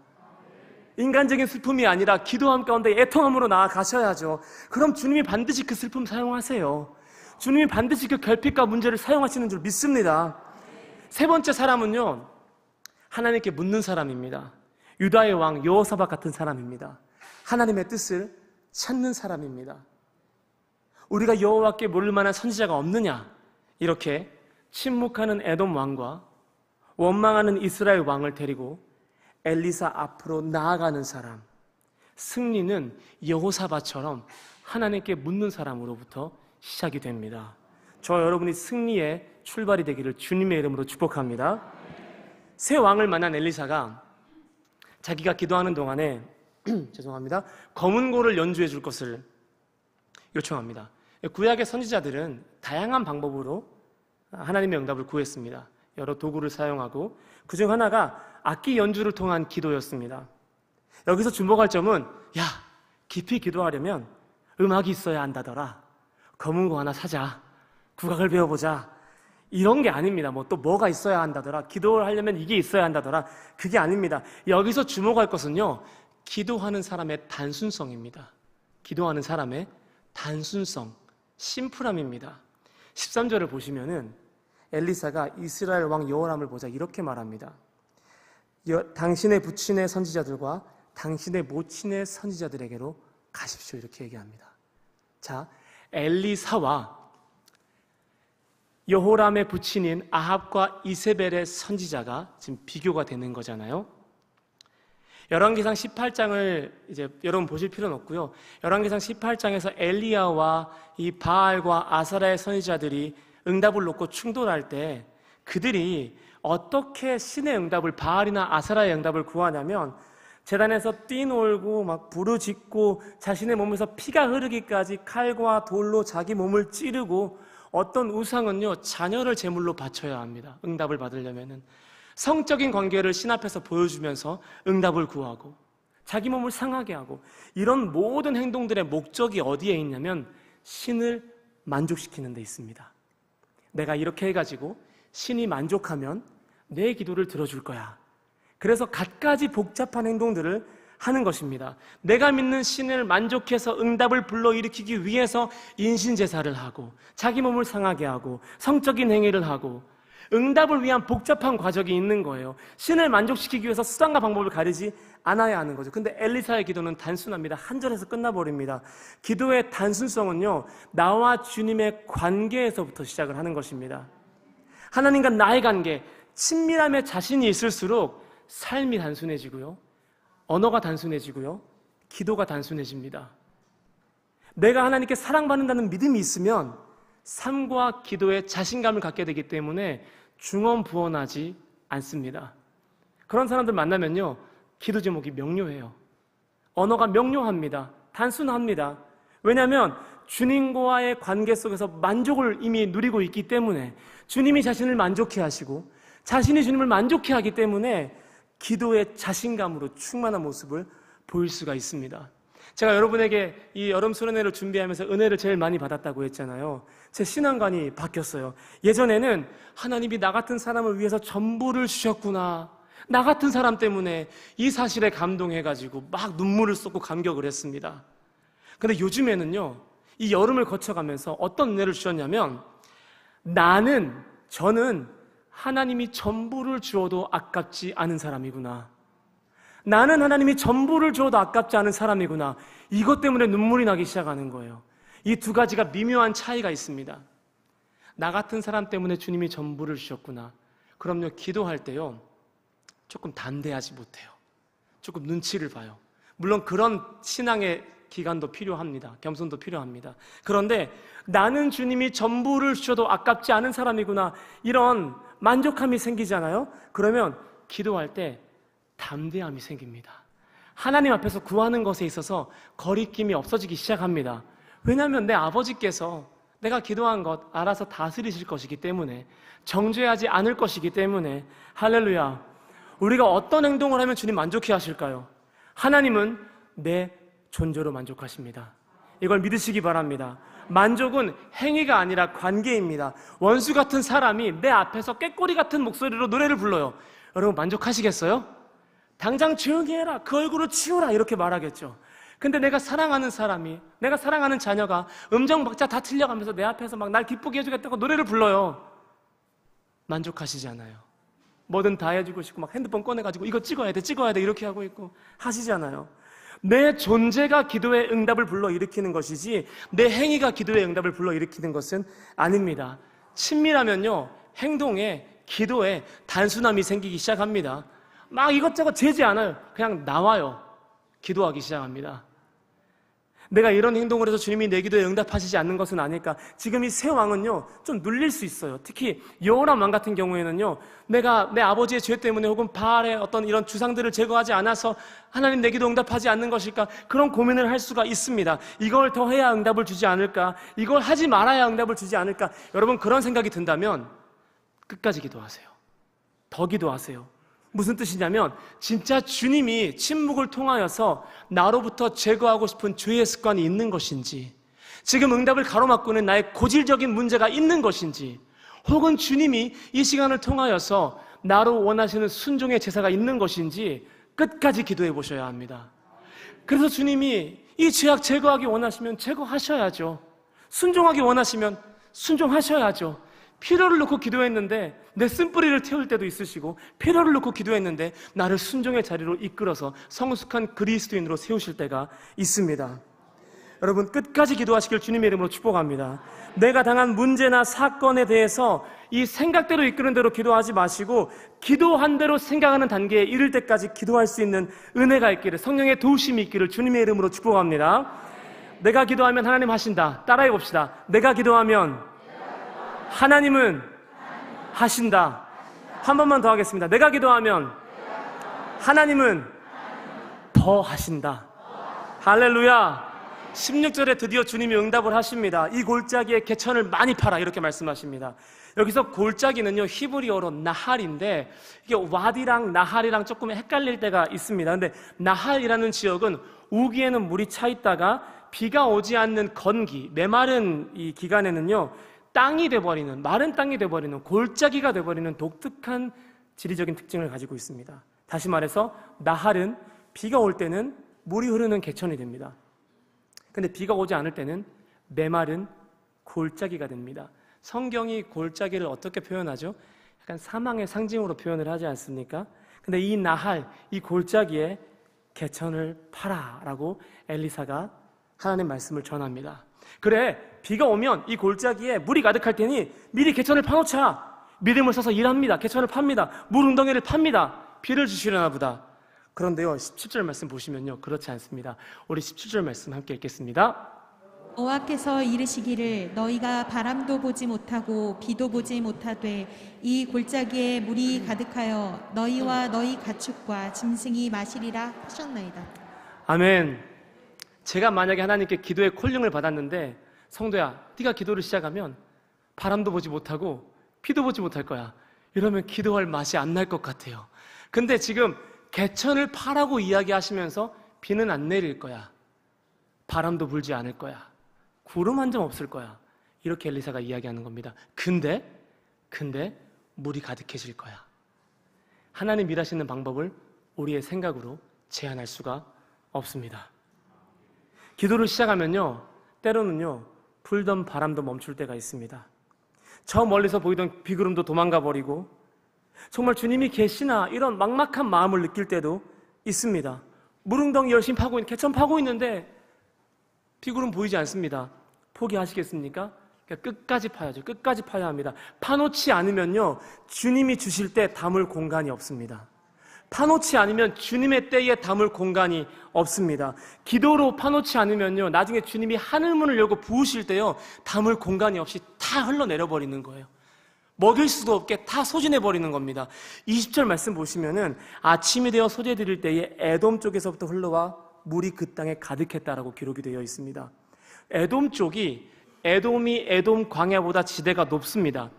인간적인 슬픔이 아니라 기도함 가운데 애통함으로 나아가셔야죠. 그럼 주님이 반드시 그 슬픔 사용하세요. 주님이 반드시 그 결핍과 문제를 사용하시는 줄 믿습니다. 세 번째 사람은요, 하나님께 묻는 사람입니다. 유다의 왕 여호사밧 같은 사람입니다. 하나님의 뜻을 찾는 사람입니다. 우리가 여호와께 물을 만한 선지자가 없느냐, 이렇게 침묵하는 에돔 왕과 원망하는 이스라엘 왕을 데리고 엘리사 앞으로 나아가는 사람, 승리는 여호사밧처럼 하나님께 묻는 사람으로부터 시작이 됩니다. 저와 여러분이 승리의 출발이 되기를 주님의 이름으로 축복합니다. 새 왕을 만난 엘리사가 자기가 기도하는 동안에 죄송합니다, 검은고를 연주해 줄 것을 요청합니다. 구약의 선지자들은 다양한 방법으로 하나님의 응답을 구했습니다. 여러 도구를 사용하고 그중 하나가 악기 연주를 통한 기도였습니다. 여기서 주목할 점은, 야, 깊이 기도하려면 음악이 있어야 한다더라, 검은고 하나 사자, 국악을 배워보자, 이런 게 아닙니다. 뭐가 있어야 한다더라, 기도를 하려면 이게 있어야 한다더라, 그게 아닙니다. 여기서 주목할 것은요, 기도하는 사람의 단순성입니다. 기도하는 사람의 단순성, 심플함입니다. 13절을 보시면은 엘리사가 이스라엘 왕 여호람을 보자 이렇게 말합니다. 당신의 부친의 선지자들과 당신의 모친의 선지자들에게로 가십시오, 이렇게 얘기합니다. 자, 엘리사와 여호람의 부친인 아합과 이세벨의 선지자가 지금 비교가 되는 거잖아요. 열왕기상 18장을 이제 여러분 보실 필요는 없고요. 열왕기상 18장에서 엘리야와 이 바알과 아사라의 선지자들이 응답을 놓고 충돌할 때 그들이 어떻게 신의 응답을, 바알이나 아사라의 응답을 구하냐면 제단에서 뛰놀고 막 부르짖고 자신의 몸에서 피가 흐르기까지 칼과 돌로 자기 몸을 찌르고, 어떤 우상은요 자녀를 제물로 바쳐야 합니다. 응답을 받으려면은 성적인 관계를 신 앞에서 보여주면서 응답을 구하고 자기 몸을 상하게 하고, 이런 모든 행동들의 목적이 어디에 있냐면 신을 만족시키는 데 있습니다. 내가 이렇게 해가지고 신이 만족하면 내 기도를 들어줄 거야. 그래서 갖가지 복잡한 행동들을 하는 것입니다. 내가 믿는 신을 만족해서 응답을 불러일으키기 위해서 인신제사를 하고 자기 몸을 상하게 하고 성적인 행위를 하고, 응답을 위한 복잡한 과정이 있는 거예요. 신을 만족시키기 위해서 수단과 방법을 가리지 않아야 하는 거죠. 근데 엘리사의 기도는 단순합니다. 한 절에서 끝나버립니다. 기도의 단순성은요, 나와 주님의 관계에서부터 시작을 하는 것입니다. 하나님과 나의 관계, 친밀함에 자신이 있을수록 삶이 단순해지고요, 언어가 단순해지고요, 기도가 단순해집니다. 내가 하나님께 사랑받는다는 믿음이 있으면 삶과 기도에 자신감을 갖게 되기 때문에 중언부언하지 않습니다. 그런 사람들 만나면요, 기도 제목이 명료해요. 언어가 명료합니다. 단순합니다. 왜냐하면 주님과의 관계 속에서 만족을 이미 누리고 있기 때문에, 주님이 자신을 만족해 하시고 자신이 주님을 만족해 하기 때문에 기도의 자신감으로 충만한 모습을 보일 수가 있습니다. 제가 여러분에게 이 여름 수련회를 준비하면서 은혜를 제일 많이 받았다고 했잖아요. 제 신앙관이 바뀌었어요. 예전에는 하나님이 나 같은 사람을 위해서 전부를 주셨구나, 나 같은 사람 때문에, 이 사실에 감동해가지고 막 눈물을 쏟고 감격을 했습니다. 근데 요즘에는요, 이 여름을 거쳐가면서 어떤 은혜를 주셨냐면, 저는 하나님이 전부를 주어도 아깝지 않은 사람이구나, 나는 하나님이 전부를 주어도 아깝지 않은 사람이구나, 이것 때문에 눈물이 나기 시작하는 거예요. 이 두 가지가 미묘한 차이가 있습니다. 나 같은 사람 때문에 주님이 전부를 주셨구나. 그럼요, 기도할 때요, 조금 담대하지 못해요. 조금 눈치를 봐요. 물론 그런 신앙의 기간도 필요합니다. 겸손도 필요합니다. 그런데 나는 주님이 전부를 주셔도 아깝지 않은 사람이구나, 이런 만족함이 생기잖아요. 그러면 기도할 때 담대함이 생깁니다. 하나님 앞에서 구하는 것에 있어서 거리낌이 없어지기 시작합니다. 왜냐하면 내 아버지께서 내가 기도한 것 알아서 다스리실 것이기 때문에, 정죄하지 않을 것이기 때문에. 할렐루야. 우리가 어떤 행동을 하면 주님 만족해 하실까요? 하나님은 내 존재로 만족하십니다. 이걸 믿으시기 바랍니다. 만족은 행위가 아니라 관계입니다. 원수 같은 사람이 내 앞에서 꾀꼬리 같은 목소리로 노래를 불러요. 여러분 만족하시겠어요? 당장 조용히 해라, 그 얼굴을 치우라, 이렇게 말하겠죠. 근데 내가 사랑하는 사람이, 내가 사랑하는 자녀가 음정 박자 다 틀려가면서 내 앞에서 막 날 기쁘게 해주겠다고 노래를 불러요. 만족하시지 않아요. 뭐든 다 해주고 싶고 막 핸드폰 꺼내가지고 이거 찍어야 돼 이렇게 하고 있고 하시지 않아요. 내 존재가 기도의 응답을 불러일으키는 것이지 내 행위가 기도의 응답을 불러일으키는 것은 아닙니다. 친밀하면요, 행동에, 기도에 단순함이 생기기 시작합니다. 막 이것저것 재지 않아요. 그냥 나와요. 기도하기 시작합니다. 내가 이런 행동을 해서 주님이 내 기도에 응답하시지 않는 것은 아닐까. 지금 이 세 왕은요, 좀 눌릴 수 있어요. 특히 여호람 왕 같은 경우에는요, 내가 내 아버지의 죄 때문에 혹은 바알의 어떤 이런 주상들을 제거하지 않아서 하나님 내 기도 응답하지 않는 것일까, 그런 고민을 할 수가 있습니다. 이걸 더 해야 응답을 주지 않을까, 이걸 하지 말아야 응답을 주지 않을까. 여러분 그런 생각이 든다면 끝까지 기도하세요. 더 기도하세요. 무슨 뜻이냐면, 진짜 주님이 침묵을 통하여서 나로부터 제거하고 싶은 죄의 습관이 있는 것인지, 지금 응답을 가로막고 있는 나의 고질적인 문제가 있는 것인지, 혹은 주님이 이 시간을 통하여서 나로 원하시는 순종의 제사가 있는 것인지 끝까지 기도해 보셔야 합니다. 그래서 주님이 이 죄악 제거하기 원하시면 제거하셔야죠. 순종하기 원하시면 순종하셔야죠. 필요를 놓고 기도했는데 내 쓴뿌리를 태울 때도 있으시고, 필요를 놓고 기도했는데 나를 순종의 자리로 이끌어서 성숙한 그리스도인으로 세우실 때가 있습니다. 여러분 끝까지 기도하시길 주님의 이름으로 축복합니다. 내가 당한 문제나 사건에 대해서 이 생각대로 이끄는 대로 기도하지 마시고 기도한 대로 생각하는 단계에 이를 때까지 기도할 수 있는 은혜가 있기를, 성령의 도우심이 있기를 주님의 이름으로 축복합니다. 내가 기도하면 하나님 하신다. 따라해 봅시다. 내가 기도하면 하나님은 하신다. 한 번만 더 하겠습니다. 내가 기도하면 하나님은 더 하신다. 할렐루야. 16절에 드디어 주님이 응답을 하십니다. 이 골짜기에 개천을 많이 팔아, 이렇게 말씀하십니다. 여기서 골짜기는요, 히브리어로 나할인데, 이게 와디랑 나할이랑 조금 헷갈릴 때가 있습니다. 근데 나할이라는 지역은 우기에는 물이 차 있다가 비가 오지 않는 건기, 메마른 이 기간에는요, 땅이 돼버리는, 마른 땅이 돼버리는, 골짜기가 돼버리는 독특한 지리적인 특징을 가지고 있습니다. 다시 말해서 나할은 비가 올 때는 물이 흐르는 개천이 됩니다. 근데 비가 오지 않을 때는 메마른 골짜기가 됩니다. 성경이 골짜기를 어떻게 표현하죠? 약간 사망의 상징으로 표현을 하지 않습니까? 근데 이 나할, 이 골짜기에 개천을 파라 라고 엘리사가 하나님 말씀을 전합니다. 그래, 비가 오면 이 골짜기에 물이 가득할 테니 미리 개천을 파놓자. 믿음을 써서 일합니다. 개천을 팝니다. 물 웅덩이를 팝니다. 비를 주시려나 보다. 그런데요, 17절 말씀 보시면요, 그렇지 않습니다. 우리 17절 말씀 함께 읽겠습니다. 여호와께서 이르시기를 너희가 바람도 보지 못하고 비도 보지 못하되 이 골짜기에 물이 가득하여 너희와 너희 가축과 짐승이 마시리라 하셨나이다. 아멘. 제가 만약에 하나님께 기도의 콜링을 받았는데, 성도야, 네가 기도를 시작하면 바람도 보지 못하고 비도 보지 못할 거야, 이러면 기도할 맛이 안 날 것 같아요. 근데 지금 개천을 파라고 이야기하시면서 비는 안 내릴 거야, 바람도 불지 않을 거야, 구름 한 점 없을 거야, 이렇게 엘리사가 이야기하는 겁니다. 근데 물이 가득해질 거야. 하나님 일하시는 방법을 우리의 생각으로 제한할 수가 없습니다. 기도를 시작하면요, 때로는요, 불던 바람도 멈출 때가 있습니다. 저 멀리서 보이던 비구름도 도망가 버리고, 정말 주님이 계시나 이런 막막한 마음을 느낄 때도 있습니다. 물웅덩이 열심히 파고 있는, 개천 파고 있는데 비구름 보이지 않습니다. 포기하시겠습니까? 끝까지 파야죠. 끝까지 파야 합니다. 파놓지 않으면요, 주님이 주실 때 담을 공간이 없습니다. 파놓지 않으면 주님의 때에 담을 공간이 없습니다. 기도로 파놓지 않으면요, 나중에 주님이 하늘문을 열고 부으실 때요, 담을 공간이 없이 다 흘러내려버리는 거예요. 먹일 수도 없게 다 소진해버리는 겁니다. 20절 말씀 보시면은 아침이 되어 소재드릴 때에 에돔 쪽에서부터 흘러와 물이 그 땅에 가득했다라고 기록이 되어 있습니다. 에돔 쪽이, 에돔이 에돔 광야보다 지대가 높습니다.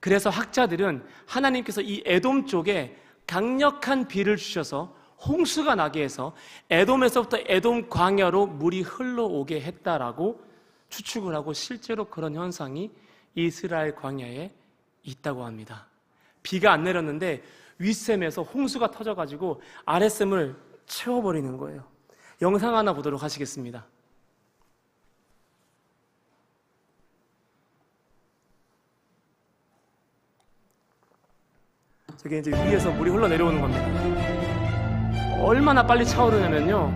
그래서 학자들은 하나님께서 이 에돔 쪽에 강력한 비를 주셔서 홍수가 나게 해서 에돔에서부터 에돔 광야로 물이 흘러오게 했다라고 추측을 하고, 실제로 그런 현상이 이스라엘 광야에 있다고 합니다. 비가 안 내렸는데 윗샘에서 홍수가 터져가지고 아랫샘을 채워버리는 거예요. 영상 하나 보도록 하시겠습니다. 저게 이제 위에서 물이 흘러내려오는 겁니다. 얼마나 빨리 차오르냐면요,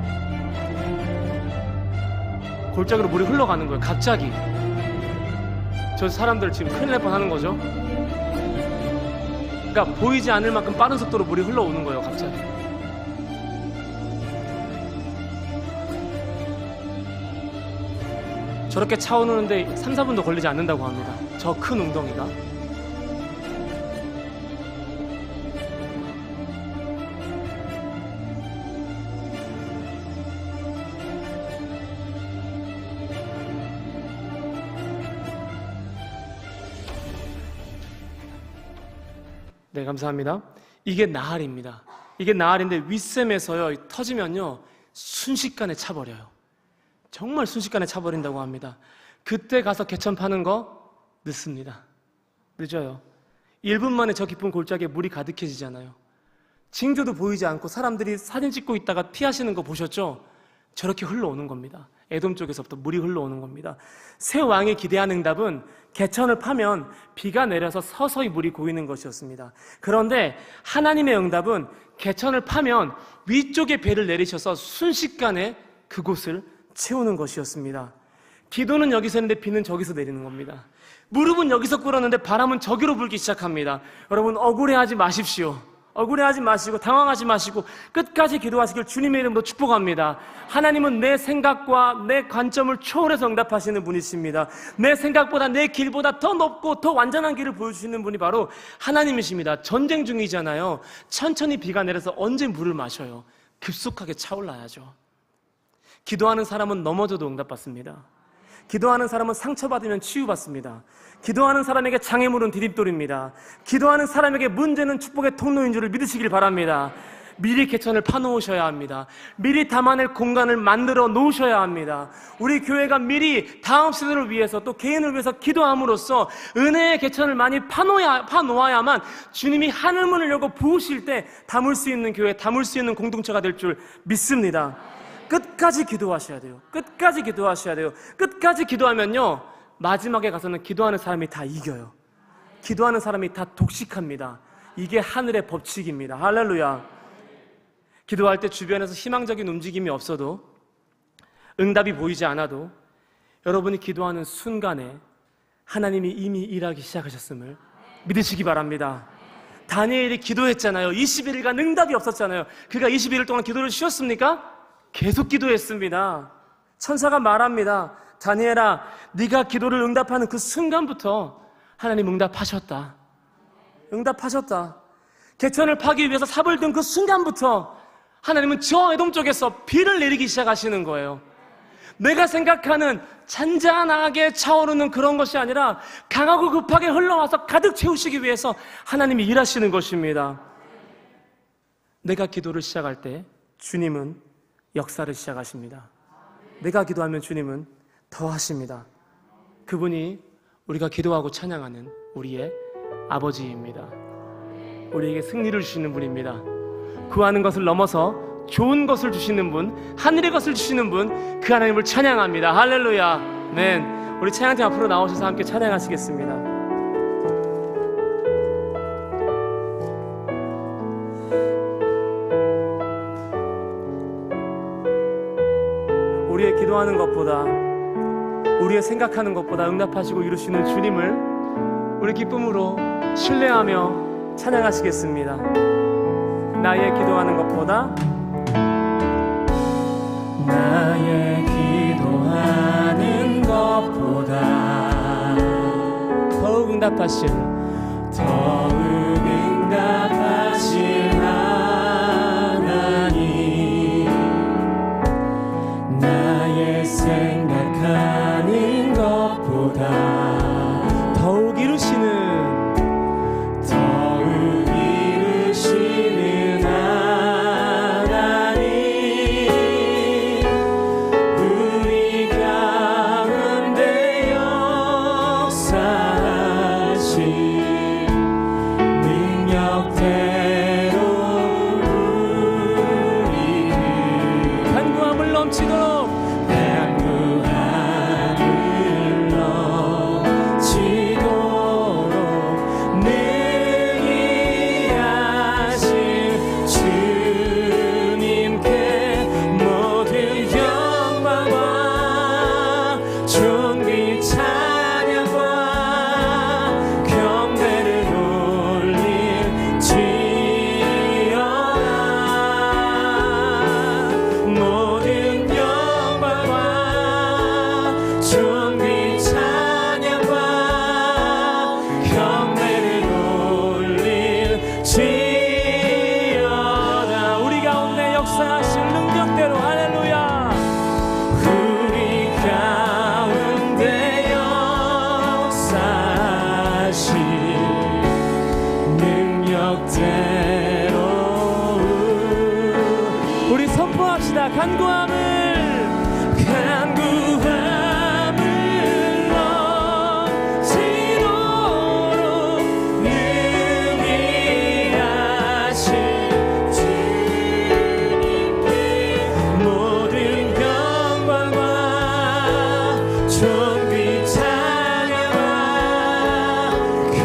골짜기로 물이 흘러가는 거예요. 갑자기. 저 사람들 지금 큰일 날 뻔하는 거죠. 그러니까 보이지 않을 만큼 빠른 속도로 물이 흘러오는 거예요. 갑자기. 저렇게 차오르는데 3, 4분도 걸리지 않는다고 합니다. 저 큰 웅덩이가. 네, 감사합니다. 이게 나할입니다. 이게 나할인데 윗샘에서요, 터지면요, 순식간에 차버려요. 정말 순식간에 차버린다고 합니다. 그때 가서 개천 파는 거 늦습니다. 늦어요. 1분 만에 저 깊은 골짜기에 물이 가득해지잖아요. 징조도 보이지 않고 사람들이 사진 찍고 있다가 피하시는 거 보셨죠? 저렇게 흘러오는 겁니다. 에돔 쪽에서부터 물이 흘러오는 겁니다. 새 왕이 기대한 응답은 개천을 파면 비가 내려서 서서히 물이 고이는 것이었습니다. 그런데 하나님의 응답은 개천을 파면 위쪽에 배를 내리셔서 순식간에 그곳을 채우는 것이었습니다. 기도는 여기서 했는데 비는 저기서 내리는 겁니다. 무릎은 여기서 꿇었는데 바람은 저기로 불기 시작합니다. 여러분, 억울해하지 마십시오. 억울해하지 마시고 당황하지 마시고 끝까지 기도하시길 주님의 이름으로 축복합니다. 하나님은 내 생각과 내 관점을 초월해서 응답하시는 분이십니다. 내 생각보다, 내 길보다 더 높고 더 완전한 길을 보여주시는 분이 바로 하나님이십니다. 전쟁 중이잖아요. 천천히 비가 내려서 언제 물을 마셔요? 급속하게 차올라야죠. 기도하는 사람은 넘어져도 응답받습니다. 기도하는 사람은 상처받으면 치유받습니다. 기도하는 사람에게 장애물은 디딤돌입니다. 기도하는 사람에게 문제는 축복의 통로인 줄을 믿으시길 바랍니다. 미리 개천을 파놓으셔야 합니다. 미리 담아낼 공간을 만들어 놓으셔야 합니다. 우리 교회가 미리 다음 세대를 위해서 또 개인을 위해서 기도함으로써 은혜의 개천을 많이 파놓아야만 주님이 하늘문을 열고 부으실 때 담을 수 있는 교회, 담을 수 있는 공동체가 될 줄 믿습니다. 끝까지 기도하셔야 돼요. 끝까지 기도하셔야 돼요. 끝까지 기도하면요, 마지막에 가서는 기도하는 사람이 다 이겨요. 기도하는 사람이 다 독식합니다. 이게 하늘의 법칙입니다. 할렐루야. 기도할 때 주변에서 희망적인 움직임이 없어도, 응답이 보이지 않아도 여러분이 기도하는 순간에 하나님이 이미 일하기 시작하셨음을 믿으시기 바랍니다. 다니엘이 기도했잖아요. 21일간 응답이 없었잖아요. 그가 21일 동안 기도를 쉬었습니까? 계속 기도했습니다. 천사가 말합니다. 다니엘아, 네가 기도를 응답하는 그 순간부터 하나님 응답하셨다. 응답하셨다. 개천을 파기 위해서 삽을 든 그 순간부터 하나님은 저 에돔 쪽에서 비를 내리기 시작하시는 거예요. 내가 생각하는 잔잔하게 차오르는 그런 것이 아니라 강하고 급하게 흘러와서 가득 채우시기 위해서 하나님이 일하시는 것입니다. 내가 기도를 시작할 때 주님은 역사를 시작하십니다. 내가 기도하면 주님은 더 하십니다. 그분이 우리가 기도하고 찬양하는 우리의 아버지입니다. 우리에게 승리를 주시는 분입니다. 구하는 것을 넘어서 좋은 것을 주시는 분, 하늘의 것을 주시는 분, 그 하나님을 찬양합니다. 할렐루야. 아멘. 우리 찬양팀 앞으로 나오셔서 함께 찬양하시겠습니다. 우리의 기도하는 것보다, 우리의 생각하는 것보다 응답하시고 이루시는 주님을 우리 기쁨으로 신뢰하며 찬양하시겠습니다. 나의 기도하는 것보다, 나의 기도하는 것보다 더욱 응답하실 하나님, 나의 생각하는 것보다 더욱 이루시는 우리 가운데 역사하신 능력대로 우리를 간구함을 넘치도록 능히 하신 주님께 모든 영광과 존귀 찬양과 경배를 올릴지어다. 모든 영광과 존귀 찬양과 경배를 올릴지어다. 우리 가운데 역사하실 능력대로. 할렐루야. 우리 가운데 역사하신 능력대로 우리 선포합시다. 간구함을 넘치도록 능히 하신 주님께 모든 영광과 존귀 찬양과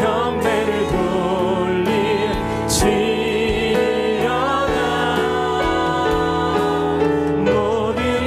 경배를 돌릴지어다. 모든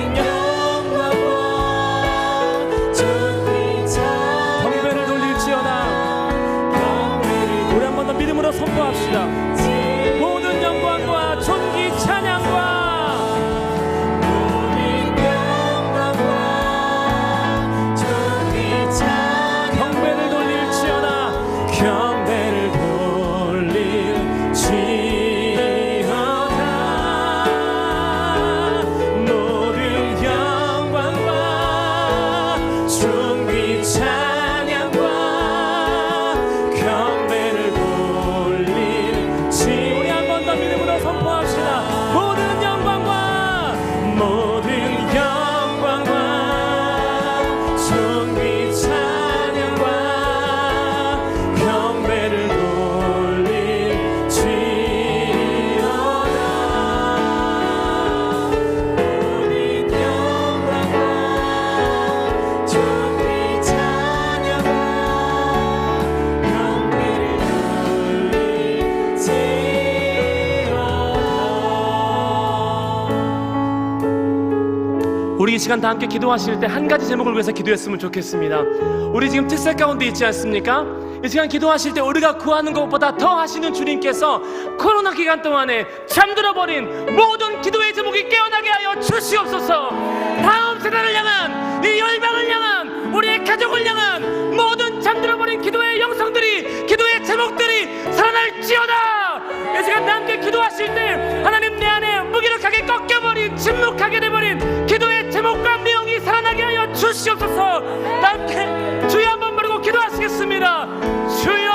모든 영광과 존귀 찬양과 경배를 돌릴지어다. 모든 영광과 존귀 찬양과 경배를 돌릴지어다. 우리 이 시간 다 함께 기도하실 때 한 가지 제목을 위해서 기도했으면 좋겠습니다. 우리 지금 특세 가운데 있지 않습니까? 이 시간 기도하실 때 우리가 구하는 것보다 더 하시는 주님께서 코로나 기간 동안에 잠들어버린 모든 기도의 제목이 깨어나게 하여 주시옵소서. 다음 세대를 향한, 이 열방을 향한, 우리의 가족을 향한 모든 잠들어버린 기도의 영성들이, 기도의 제목들이 살아날지어다. 이 시간 다 함께 기도하실 때 하나님, 내 안에 무기력하게 꺾여버린, 침묵하게 돼버린 기도의 제목과 내용이 살아나게 하여 주시옵소서. 다 함께 주여 한번 부르고 기도하시겠습니다. 주여!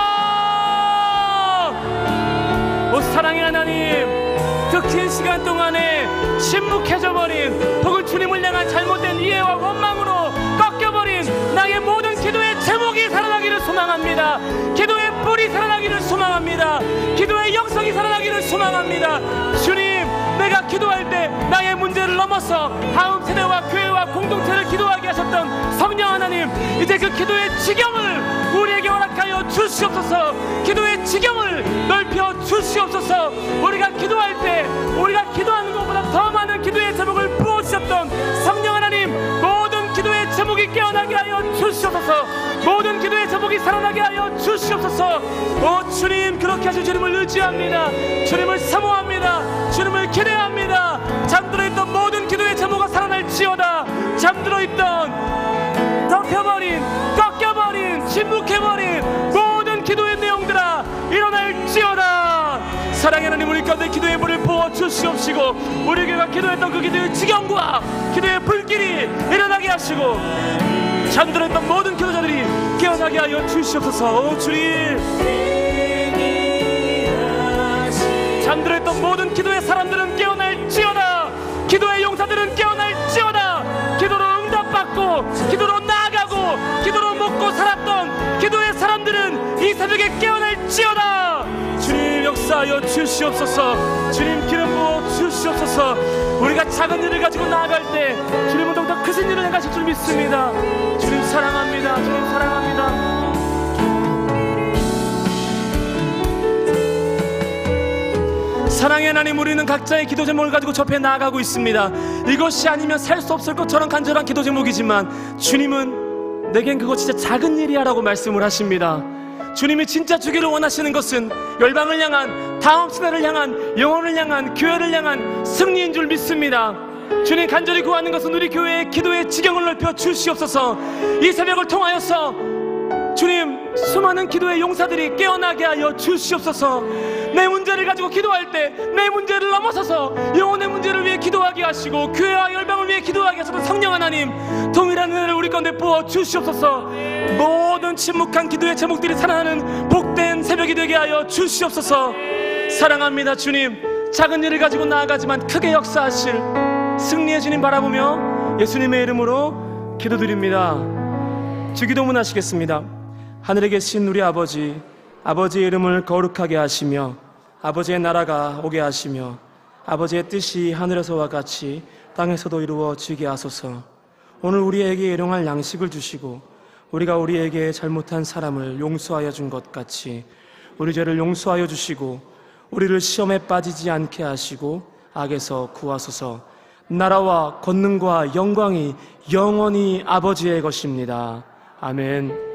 오 사랑의 하나님, 긴 시간 동안에 침묵해져버린, 혹은 주님을 향한 잘못된 이해와 원망으로 꺾여버린 나의 모든 기도의 제목이 살아나기를 소망합니다. 기도의 뿔이 살아나기를 소망합니다. 기도의 영성이 살아나기를 소망합니다. 주님, 내가 기도할 때 나의 문제를 넘어서 다음 세대와 교회와 공동체를 기도하게 하셨던 성령 하나님, 이제 그 기도의 지경을 우리에게 허락하여 주시옵소서. 기도의 지경을 넓혀 주시옵소서. 우리가 기도할 때, 우리가 기도하는 것보다 더 많은 기도의 제목을 부어주셨던 성령 하나님, 모든 기도의 제목이 깨어나게 하여 주시옵소서. 모든 기도의 제목이 살아나게 하여 주시옵소서. 오 주님, 그렇게 하실 주님을 의지합니다. 주님을 사모합니다. 주님을 기대합니다. 잠들어있던 모든 기도의 제목이 살아날지어다. 잠들어있던, 덮여버린, 꺾여버린, 침묵해버린 모든 기도의 내용들아, 일어날지어다. 사랑의 하나님, 우리 가운데 기도의 불을 부어주시옵시고, 우리 교회가 기도했던 그 기도의 지경과 기도의 불길이 일어나게 하시고, 잠들었던 모든 기도자들이 깨어나게 하여 주시옵소서. 오 주님, 잠들었던 모든 기도의 사람들은 깨어날지어다. 기도의 용사들은 깨어날지어다. 기도로 응답받고, 기도로 나아가고, 기도로 먹고 살았던 기도의 사람들은 이 새벽에 깨어날지어다. 주님 역사하여 주시옵소서. 주님 기름 부어 주시옵소서. 우리가 작은 일을 가지고 나아갈 때 주님은 더욱 더 크신 일을 행하실 줄 믿습니다. 주님 사랑합니다. 주님 사랑합니다. 사랑의 하나님, 우리는 각자의 기도 제목을 가지고 접해 나아가고 있습니다. 이것이 아니면 살 수 없을 것처럼 간절한 기도 제목이지만 주님은 내겐 그거 진짜 작은 일이야 라고 말씀을 하십니다. 주님이 진짜 주기를 원하시는 것은 열방을 향한, 다음 세대를 향한, 영혼을 향한, 교회를 향한 승리인 줄 믿습니다. 주님 간절히 구하는 것은 우리 교회의 기도의 지경을 넓혀 주시옵소서. 이 새벽을 통하여서 주님, 수많은 기도의 용사들이 깨어나게 하여 주시옵소서. 내 문제를 가지고 기도할 때 내 문제를 넘어서서 영혼의 문제를 위해 기도하게 하시고, 교회와 열방을 위해 기도하게 하시는 성령 하나님, 동일한 은혜를 우리 가운데 부어 주시옵소서. 모든 침묵한 기도의 제목들이 살아나는 복된 새벽이 되게 하여 주시옵소서. 사랑합니다. 주님, 작은 일을 가지고 나아가지만 크게 역사하실 승리의 주님 바라보며 예수님의 이름으로 기도드립니다. 주기도문 하시겠습니다. 하늘에 계신 우리 아버지, 아버지의 이름을 거룩하게 하시며 아버지의 나라가 오게 하시며 아버지의 뜻이 하늘에서와 같이 땅에서도 이루어지게 하소서. 오늘 우리에게 일용할 양식을 주시고 우리가 우리에게 잘못한 사람을 용서하여 준 것 같이 우리 죄를 용서하여 주시고 우리를 시험에 빠지지 않게 하시고 악에서 구하소서. 나라와 권능과 영광이 영원히 아버지의 것입니다. 아멘.